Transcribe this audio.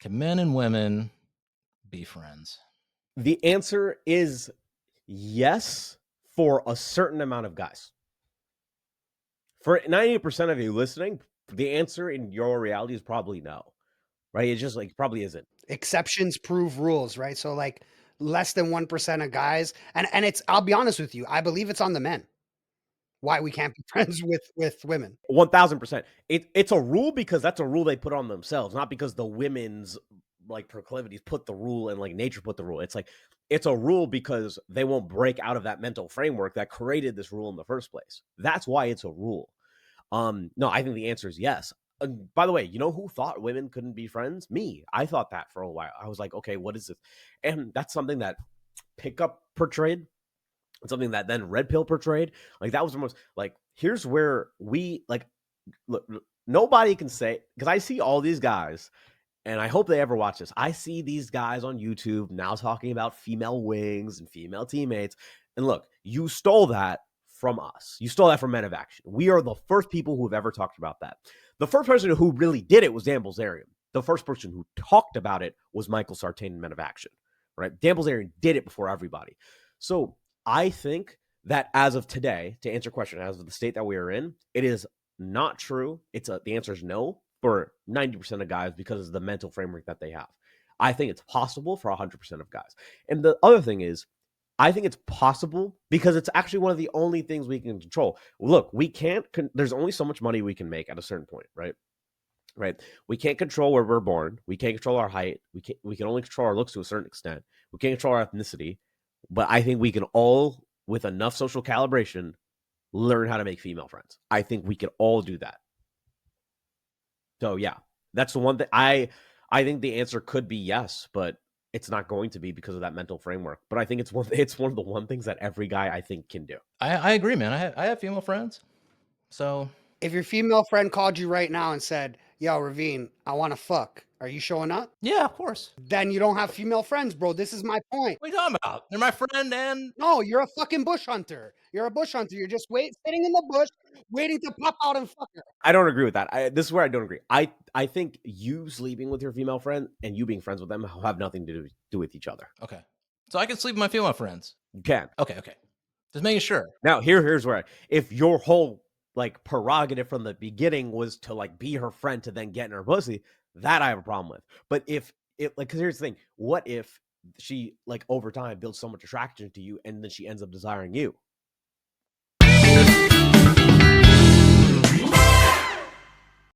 Can men and women be friends? The answer is yes for a certain amount of guys. For 90% of you listening, the answer in your reality is probably no, right? It's just like probably isn't. Exceptions prove rules, right? So like less than 1% of guys, and it's, I'll be honest with you, I believe it's on the men why we can't be friends with women. 1000%. It's a rule because that's a rule they put on themselves, not because the women's like proclivities put the rule and like nature put the rule. It's like it's a rule because they won't break out of that mental framework that created this rule in the first place. That's why it's a rule. No, I think the answer is yes. By the way, you know who thought women couldn't be friends? Me. I thought that for a while. I was like, okay, what is this? And that's something that Pickup portrayed. It's something that then Red Pill portrayed. Like that was the most like. Here's where we like. Look, nobody can say because I see all these guys, and I hope they ever watch this. I see these guys on YouTube now talking about female wings and female teammates. And look, you stole that from us. You stole that from Men of Action. We are the first people who have ever talked about that. The first person who really did it was Dan Bilzerian. The first person who talked about it was Michael Sartain in Men of Action, right? Dan Bilzerian did it before everybody. So I think that as of today, to answer your question, as of the state that we are in, it is not true. The answer is no for 90% of guys because of the mental framework that they have. I think it's possible for 100% of guys. And the other thing is, I think it's possible because it's actually one of the only things we can control. Look, we can't, there's only so much money we can make at a certain point, right? Right. We can't control where we're born. We can't control our height. We can only control our looks to a certain extent. We can't control our ethnicity. But I think we can all, with enough social calibration, learn how to make female friends. I think we can all do that. So yeah, that's the one thing. I think the answer could be yes, but it's not going to be because of that mental framework. But I think it's one of the one things that every guy I think can do. I agree, man. I have female friends. So If your female friend called you right now and said, "Yo, Ravine, I want to fuck," are you showing up? yeah, of course. Then you don't have female friends, bro. This is my point. What are you talking about? They're my friend, and No, you're a fucking bush hunter. You're a bush hunter. You're just sitting in the bush, waiting to pop out and fuck her. I don't agree with that. This is where I don't agree. I think you sleeping with your female friend and you being friends with them have nothing to do with each other. okay. So I can sleep with my female friends. You can. Okay. Just making sure. Now here's where if your whole like prerogative from the beginning was to like be her friend to then get in her pussy, that I have a problem with. But if it like, because here's the thing, what if she like over time builds so much attraction to you and then she ends up desiring you?